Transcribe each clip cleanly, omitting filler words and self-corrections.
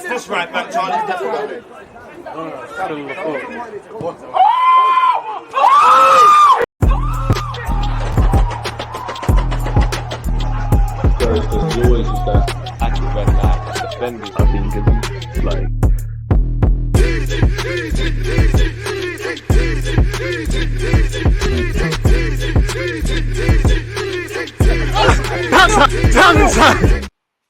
this right back, Charlie? That's right. Because you always use that active red light defending. I think it's like.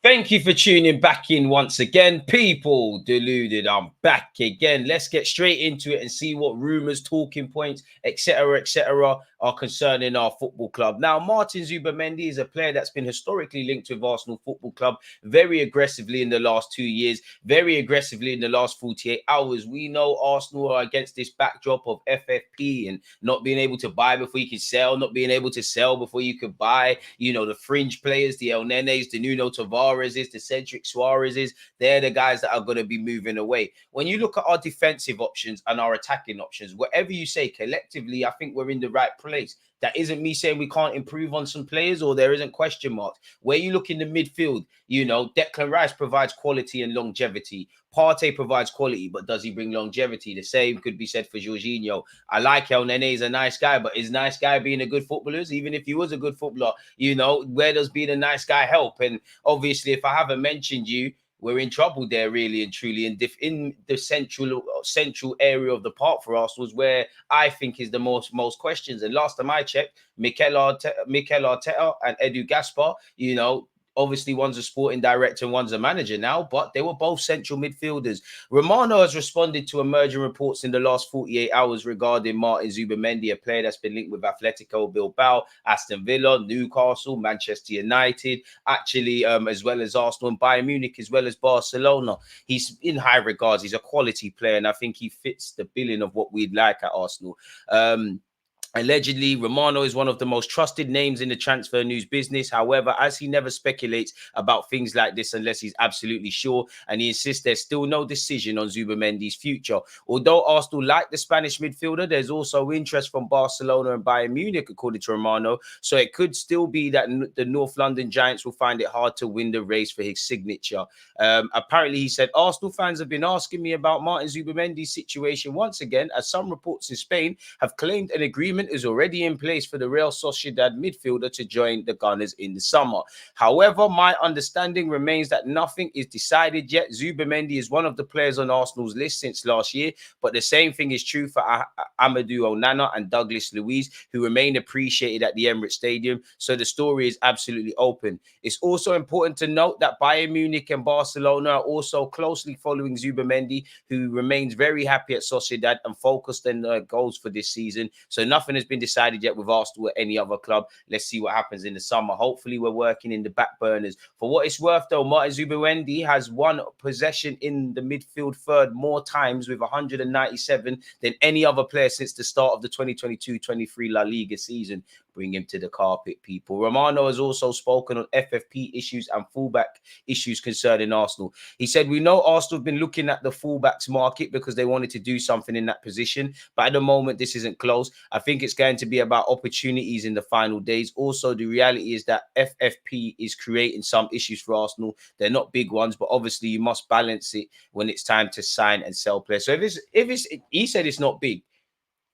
Thank you for tuning back in once again. People deluded, I'm back again. Let's get straight into it and see what rumours, talking points, etc., are concerning our football club. Now, Martin Zubimendi is a player that's been historically linked with Arsenal Football Club very aggressively in the last 2 years, very aggressively in the last 48 hours. We know Arsenal are against this backdrop of FFP and not being able to buy before you can sell, not being able to sell before you could buy. You know, the fringe players, the El Nenes, the Nuno Tavares, the Cedric Suarez's, they're the guys that are going to be moving away. When you look at our defensive options and our attacking options, whatever you say, collectively, I think we're in the right place. That isn't me saying we can't improve on some players or there isn't question marks. Where you look in the midfield, you know, Declan Rice provides quality and longevity. Partey provides quality, but does he bring longevity? The same could be said for Jorginho. I like El Nene, he's a nice guy, but is nice guy being a good footballer? Even if he was a good footballer, you know, where does being a nice guy help? And obviously, if I haven't mentioned you, we're in trouble there, really and truly. And in the central area of the park for Arsenal is where I think is the most questions. And last time I checked, Mikel Arteta and Edu Gaspar, you know, obviously one's a sporting director and one's a manager now, but they were both central midfielders. Romano has responded to emerging reports in the last 48 hours regarding Martin Zubimendi, a player that's been linked with Atletico Bilbao, Aston Villa, Newcastle, Manchester United, actually, as well as Arsenal and Bayern Munich, as well as Barcelona. He's in high regards. He's a quality player, and I think he fits the billing of what we'd like at Arsenal. Allegedly, Romano is one of the most trusted names in the transfer news business. However, as he never speculates about things like this unless he's absolutely sure, and he insists there's still no decision on Zubimendi's future. Although Arsenal like the Spanish midfielder, there's also interest from Barcelona and Bayern Munich, according to Romano. So it could still be that the North London Giants will find it hard to win the race for his signature. Apparently, he said, Arsenal fans have been asking me about Martin Zubimendi's situation once again, as some reports in Spain have claimed an agreement is already in place for the Real Sociedad midfielder to join the Gunners in the summer. However, my understanding remains that nothing is decided yet. Zubimendi is one of the players on Arsenal's list since last year, but the same thing is true for Amadou Onana and Douglas Luiz, who remain appreciated at the Emirates Stadium. So the story is absolutely open. It's also important to note that Bayern Munich and Barcelona are also closely following Zubimendi, who remains very happy at Sociedad and focused on their goals for this season. So nothing has been decided yet with Arsenal or any other club. Let's see what happens in the summer. Hopefully, we're working in the back burners. For what it's worth, though, Martin Zubimendi has won possession in the midfield third more times with 197 than any other player since the start of the 2022-23 La Liga season. Bring him to the carpet, people. Romano has also spoken on FFP issues and fullback issues concerning Arsenal. He said, we know Arsenal have been looking at the fullbacks market because they wanted to do something in that position. But at the moment, this isn't close. I think it's going to be about opportunities in the final days. Also, the reality is that FFP is creating some issues for Arsenal. They're not big ones, but obviously you must balance it when it's time to sign and sell players. So he said it's not big.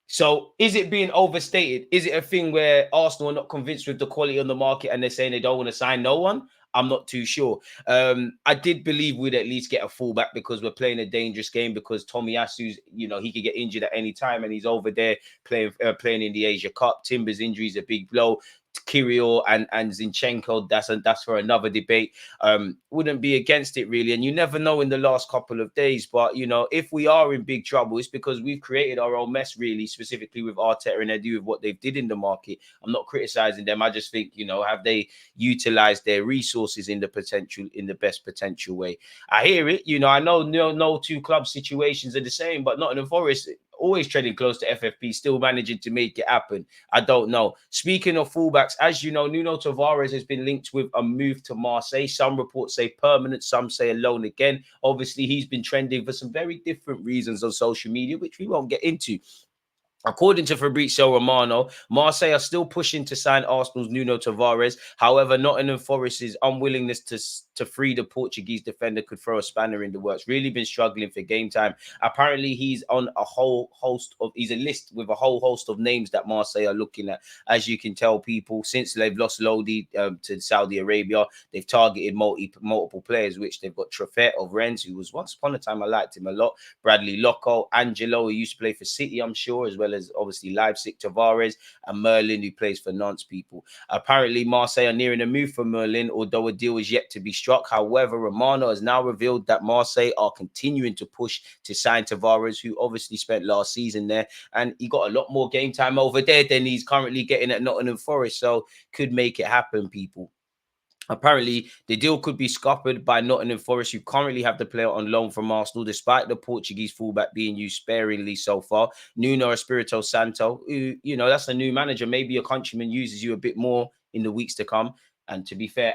So is it being overstated? Is it a thing where Arsenal are not convinced with the quality on the market and they're saying they don't want to sign no one? I'm not too sure. I did believe we'd at least get a fullback because we're playing a dangerous game, because Tomiyasu's, you know, he could get injured at any time and he's over there playing in the Asia Cup. Timber's injury is a big blow. Kirill and Zinchenko, that's for another debate. Wouldn't be against it really, and you never know in the last couple of days. But you know, if we are in big trouble, it's because we've created our own mess, really, specifically with Arteta and Edu with what they did in the market. I'm not criticizing them. I just think, you know, have they utilized their resources in the best potential way? I hear it. You know, I know no two club situations are the same, but Nottingham Forest always treading close to FFP, still managing to make it happen. I don't know. Speaking of fullbacks, as you know, Nuno Tavares has been linked with a move to Marseille. Some reports say permanent, some say a loan again. Obviously, he's been trending for some very different reasons on social media, which we won't get into. According to Fabrizio Romano, Marseille are still pushing to sign Arsenal's Nuno Tavares. However, Nottingham Forest's unwillingness to free the Portuguese defender could throw a spanner in the works. Really been struggling for game time. Apparently, he's on he's a list with a whole host of names that Marseille are looking at. As you can tell, people, since they've lost Lodi to Saudi Arabia, they've targeted multiple players, which they've got Truffet of Rennes, who was once upon a time, I liked him a lot. Bradley Locco, Angelo, who used to play for City, I'm sure, as well as obviously Leipzig, Tavares, and Merlin, who plays for Nantes, people. Apparently, Marseille are nearing a move for Merlin, although a deal is yet to be struck. However, Romano has now revealed that Marseille are continuing to push to sign Tavares, who obviously spent last season there, and he got a lot more game time over there than he's currently getting at Nottingham Forest, so could make it happen, people. Apparently, the deal could be scuppered by Nottingham Forest, who currently have the player on loan from Arsenal, despite the Portuguese fullback being used sparingly so far. Nuno Espirito Santo, who, that's a new manager. Maybe your countryman uses you a bit more in the weeks to come. And to be fair,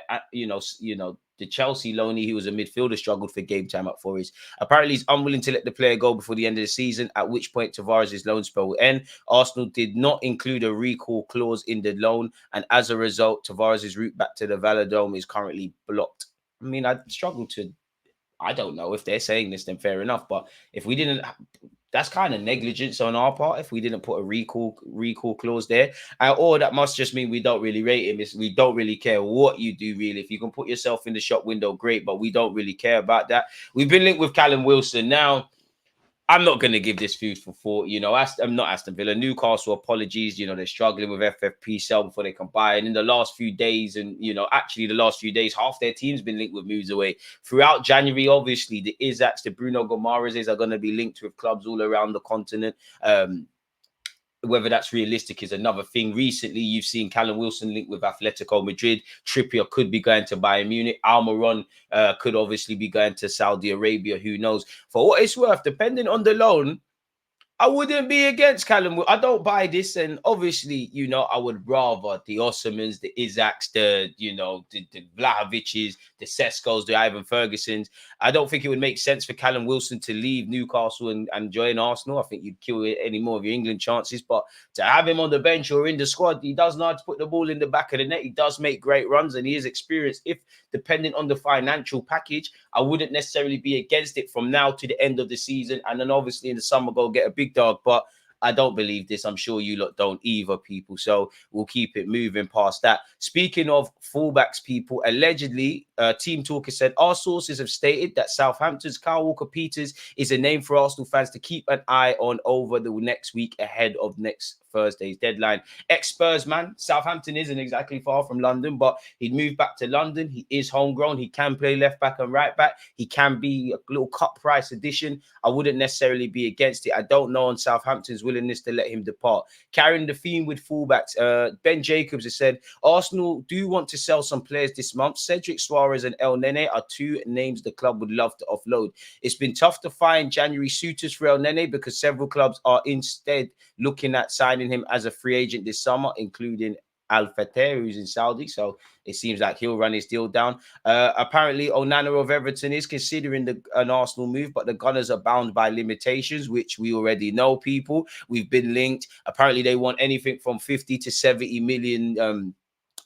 the Chelsea loanee, who was a midfielder, struggled for game time at Forest. Apparently, he's unwilling to let the player go before the end of the season, at which point Tavares' loan spell will end. Arsenal did not include a recall clause in the loan, and as a result, Tavares' route back to the Velodrome is currently blocked. I mean, I don't know if they're saying this, then fair enough. But if we didn't, that's kind of negligence on our part if we didn't put a recall clause there. Or that must just mean we don't really rate him. We don't really care what you do, really. If you can put yourself in the shop window, great, but we don't really care about that. We've been linked with Callum Wilson. Now, I'm not going to give this food for thought. I'm not Aston Villa. Newcastle, apologies. They're struggling with FFP sell before they can buy. And in the last few days, actually the last few days, half their team's been linked with moves away. Throughout January, obviously, the Isaacs, the Bruno Gomares are going to be linked with clubs all around the continent. Whether that's realistic is another thing. Recently, you've seen Callum Wilson linked with Atletico Madrid. Trippier could be going to Bayern Munich. Almiron could obviously be going to Saudi Arabia. Who knows? For what it's worth, depending on the loan, I wouldn't be against Callum. I don't buy this, and obviously, I would rather the Osimhens, the Isaacs, the Vlahoviches, the Seskos, the Ivan Fergusons. I don't think it would make sense for Callum Wilson to leave Newcastle and join Arsenal. I think you'd kill any more of your England chances. But to have him on the bench or in the squad, he does know how to put the ball in the back of the net. He does make great runs, and he is experienced. If depending on the financial package, I wouldn't necessarily be against it from now to the end of the season, and then obviously in the summer go get a big dog. But I don't believe this. I'm sure you lot don't either, people. So we'll keep it moving past that. Speaking of fullbacks, people, allegedly, Team Talker said our sources have stated that Southampton's Kyle Walker-Peters is a name for Arsenal fans to keep an eye on over the next week ahead of next Thursday's deadline. Ex-Spurs man, Southampton isn't exactly far from London, but he'd moved back to London. He is homegrown. He can play left back and right back. He can be a little cut price addition. I wouldn't necessarily be against it. I don't know on Southampton's willingness to let him depart. Carrying the theme with fullbacks, Ben Jacobs has said Arsenal do want to sell some players this month. Cedric Suarez and El Nene are two names the club would love to offload. It's been tough to find January suitors for El Nene because several clubs are instead looking at signing him as a free agent this summer, including Al Fateh, who's in Saudi. So it seems like he'll run his deal down. Apparently, Onana of Everton is considering an Arsenal move, but the Gunners are bound by limitations, which we already know, people. We've been linked. Apparently, they want anything from 50 to 70 million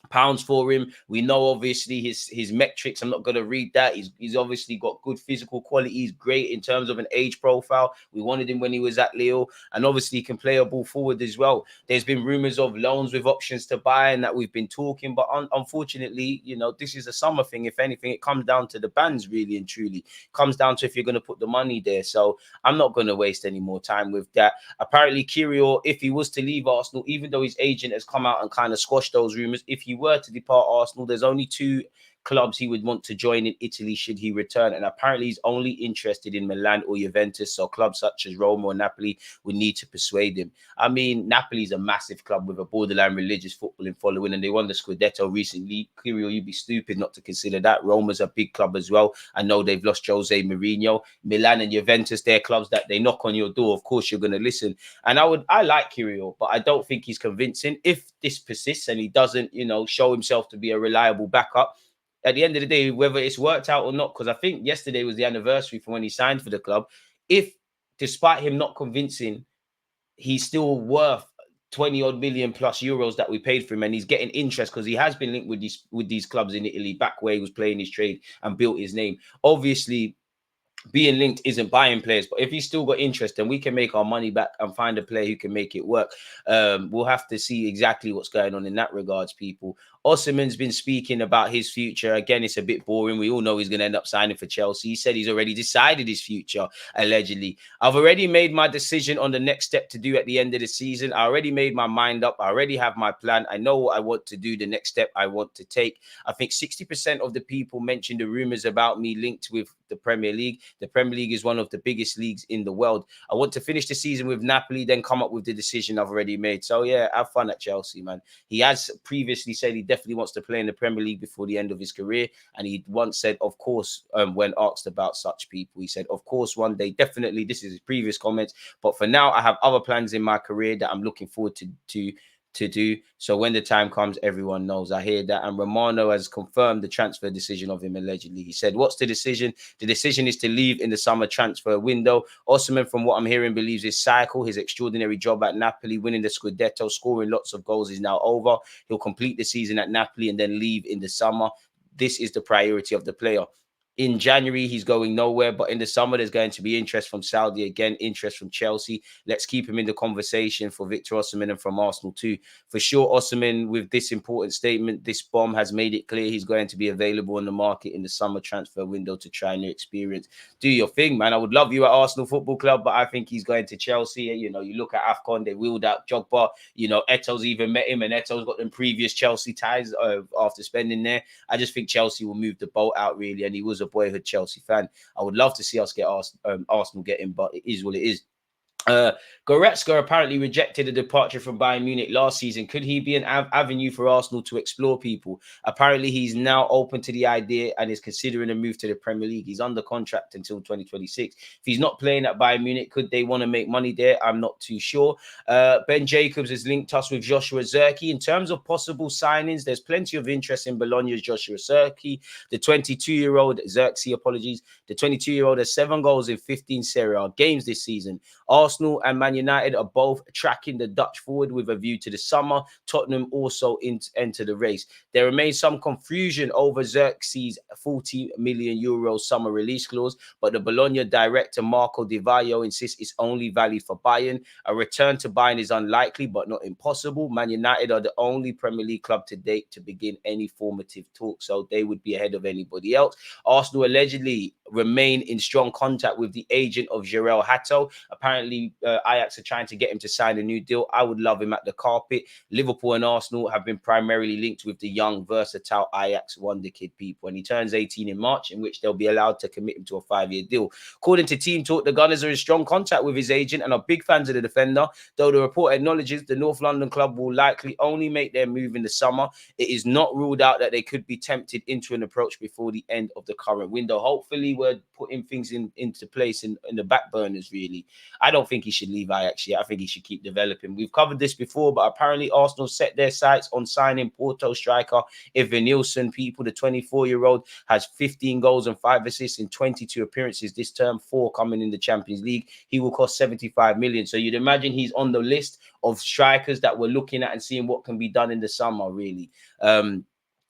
pounds for him. We know obviously his metrics. I'm not going to read that. He's obviously got good physical quality. He's great in terms of an age profile. We wanted him when he was at Lille, and obviously he can play a ball forward as well. There's been rumors of loans with options to buy and that we've been talking, but unfortunately, this is a summer thing. If anything, it comes down to the bands, really and truly. It comes down to if you're going to put the money there. So I'm not going to waste any more time with that. Apparently, Kirill, if he was to leave Arsenal, even though his agent has come out and kind of squashed those rumors, if he were to depart Arsenal, there's only two clubs he would want to join in Italy should he return, and apparently he's only interested in Milan or Juventus, so clubs such as Roma or Napoli would need to persuade him. I mean, Napoli's a massive club with a borderline religious footballing following, and they won the Scudetto recently. Kirill, you'd be stupid not to consider that. Roma's a big club as well. I know they've lost Jose Mourinho. Milan and Juventus, they're clubs that they knock on your door. Of course, you're going to listen. And I like Kirill, but I don't think he's convincing. If this persists and he doesn't, show himself to be a reliable backup, at the end of the day, whether it's worked out or not, because I think yesterday was the anniversary from when he signed for the club. If, despite him not convincing, he's still worth 20 odd million plus euros that we paid for him, and he's getting interest because he has been linked with these clubs in Italy back where he was playing his trade and built his name. Obviously, being linked isn't buying players, but if he's still got interest, then we can make our money back and find a player who can make it work. We'll have to see exactly what's going on in that regards, people. Osimhen's been speaking about his future. Again, it's a bit boring. We all know he's going to end up signing for Chelsea. He said he's already decided his future, allegedly. I've already made my decision on the next step to do at the end of the season. I already made my mind up. I already have my plan. I know what I want to do, the next step I want to take. I think 60% of the people mentioned the rumors about me linked with the Premier League. The Premier League is one of the biggest leagues in the world. I want to finish the season with Napoli, then come up with the decision I've already made. So, yeah, have fun at Chelsea, man. He has previously said he definitely wants to play in the Premier League before the end of his career. And he once said, of course, when asked about such people, he said, of course, one day, definitely, this is his previous comments. But for now, I have other plans in my career that I'm looking forward to do. So when the time comes, everyone knows. I hear that. And Romano has confirmed the transfer decision of him, allegedly. He said, what's the decision? The decision is to leave in the summer transfer window. Osimhen, from what I'm hearing, believes his cycle, his extraordinary job at Napoli, winning the Scudetto, scoring lots of goals, is now over. He'll complete the season at Napoli and then leave in the summer. This is the priority of the player. In January, he's going nowhere, but in the summer, there's going to be interest from Saudi, again, interest from Chelsea. Let's keep him in the conversation for Victor Osimhen and from Arsenal too. For sure, Osimhen, with this important statement, this bomb has made it clear he's going to be available on the market in the summer transfer window to try new experience. Do your thing, man. I would love you at Arsenal Football Club, but I think he's going to Chelsea. You know, you look at AFCON, they wheeled out Jogba. You know, Eto's even met him, and Eto's got them previous Chelsea ties after spending there. I just think Chelsea will move the boat out, really, and he was a boyhood Chelsea fan. I would love to see us get Arsenal get him, but it is what it is. Goretzka apparently rejected a departure from Bayern Munich last season. Could he be an avenue for Arsenal to explore, people? Apparently, he's now open to the idea and is considering a move to the Premier League. He's under contract until 2026. If he's not playing at Bayern Munich, could they want to make money there? I'm not too sure. Ben Jacobs has linked us with Joshua Zirkzee. In terms of possible signings, there's plenty of interest in Bologna's Joshua Zirkzee. The 22-year-old, the 22-year-old has 7 goals in 15 Serie A games this season. Arsenal and Man United are both tracking the Dutch forward with a view to the summer. Tottenham also enter the race. There remains some confusion over Zirkzee's 40 million euro summer release clause, but the Bologna director Marco Di Vaio insists it's only valid for Bayern. A return to Bayern is unlikely, but not impossible. Man United are the only Premier League club to date to begin any formative talk, so they would be ahead of anybody else. Arsenal allegedly remain in strong contact with the agent of Jarell Hato. Apparently, Ajax are trying to get him to sign a new deal. I would love him at the carpet. Liverpool and Arsenal have been primarily linked with the young, versatile Ajax wonder kid, people. And he turns 18 in March, in which they'll be allowed to commit him to a 5-year deal. According to Team Talk, the Gunners are in strong contact with his agent and are big fans of the defender, though the report acknowledges the North London club will likely only make their move in the summer. It is not ruled out that they could be tempted into an approach before the end of the current window. Hopefully, we're putting things into place in the back burners, really. I don't think he should leave Ajax yet. I think he should keep developing. We've covered this before, but apparently Arsenal set their sights on signing Porto striker Ivan Nilsson. People, the 24-year-old has 15 goals and 5 assists in 22 appearances this term, 4 coming in the Champions League. He will cost 75 million. So you'd imagine he's on the list of strikers that we're looking at and seeing what can be done in the summer, really.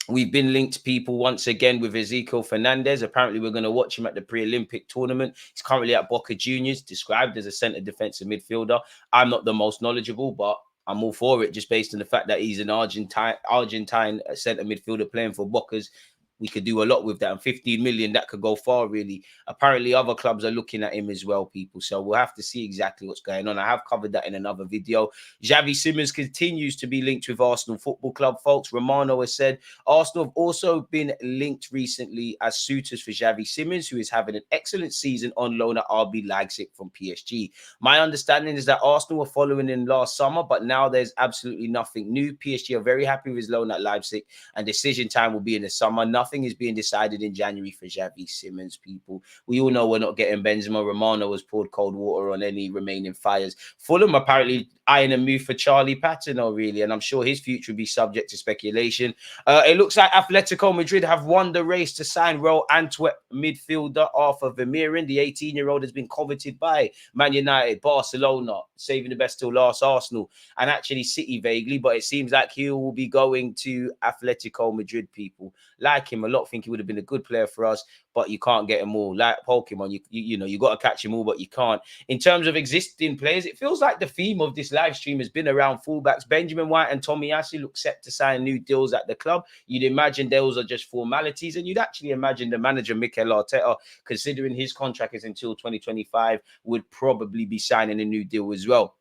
We've been linked, people, once again with Ezekiel Fernandez. Apparently, we're going to watch him at the pre-Olympic tournament. He's currently at Boca Juniors, described as a centre defensive midfielder. I'm not the most knowledgeable, but I'm all for it just based on the fact that he's an Argentine centre midfielder playing for Boca's. We could do a lot with that, and 15 million, that could go far, really. Apparently, other clubs are looking at him as well, people. So we'll have to see exactly what's going on. I have covered that in another video. Xavi Simons continues to be linked with Arsenal Football Club, folks. Romano has said Arsenal have also been linked recently as suitors for Xavi Simons, who is having an excellent season on loan at RB Leipzig from PSG. My understanding is that Arsenal were following in last summer, but now there's absolutely nothing new. PSG are very happy with his loan at Leipzig, and decision time will be in the summer. Nothing nothing is being decided in January for Xavi Simons, people. We all know we're not getting Benzema. Romano has poured cold water on any remaining fires. Fulham apparently eyeing a move for Charlie Patino, really, and I'm sure his future will be subject to speculation. It looks like Atletico Madrid have won the race to sign Royal Antwerp midfielder Arthur Vermeeren. The 18-year-old has been coveted by Man United, Barcelona, saving the best till last, Arsenal, and actually City vaguely, but it seems like he will be going to Atletico Madrid. People like him a lot, think he would have been a good player for us, but you can't get them all. Like Pokemon, you know, you got to catch them all, but you can't. In terms of existing players, it feels like the theme of this live stream has been around fullbacks. Benjamin White and Tomiyasu look set to sign new deals at the club. You'd imagine those are just formalities, and you'd actually imagine the manager, Mikel Arteta, considering his contract is until 2025, would probably be signing a new deal as well.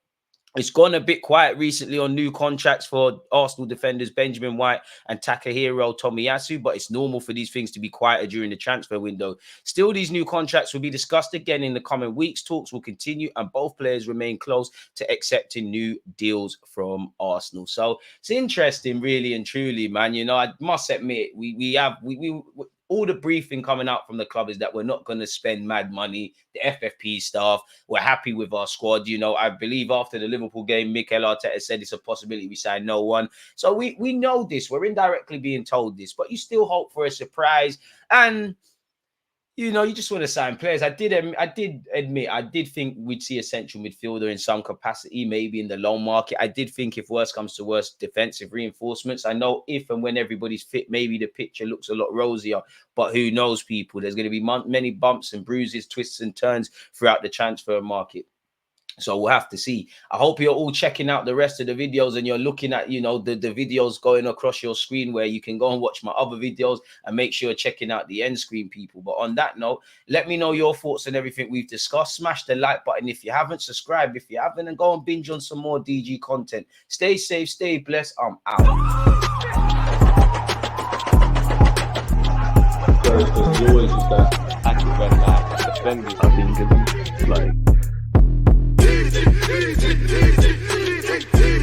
It's gone a bit quiet recently on new contracts for Arsenal defenders Benjamin White and Takahiro Tomiyasu, but it's normal for these things to be quieter during the transfer window. Still, these new contracts will be discussed again in the coming weeks. Talks will continue, and both players remain close to accepting new deals from Arsenal. So it's interesting, really and truly, man. You know, I must admit, we all the briefing coming out from the club is that we're not going to spend mad money. The FFP staff, we're happy with our squad. You know, I believe after the Liverpool game, Mikel Arteta said it's a possibility we sign no one. So we know this. We're indirectly being told this, but you still hope for a surprise. And you know, you just want to sign players. I did admit, I did think we'd see a central midfielder in some capacity, maybe in the loan market. I did think if worse comes to worse, defensive reinforcements. I know if and when everybody's fit, maybe the picture looks a lot rosier, but who knows, people? There's going to be many bumps and bruises, twists and turns throughout the transfer market. So we'll have to see. I hope you're all checking out the rest of the videos and you're looking at, you know, the videos going across your screen where you can go and watch my other videos, and make sure you're checking out the end screen, people. But on that note, let me know your thoughts on everything we've discussed. Smash the like button if you haven't, subscribe if you haven't, and go and binge on some more DG content. Stay safe, stay blessed. I'm out. There's always just that active red line defending. I think it's like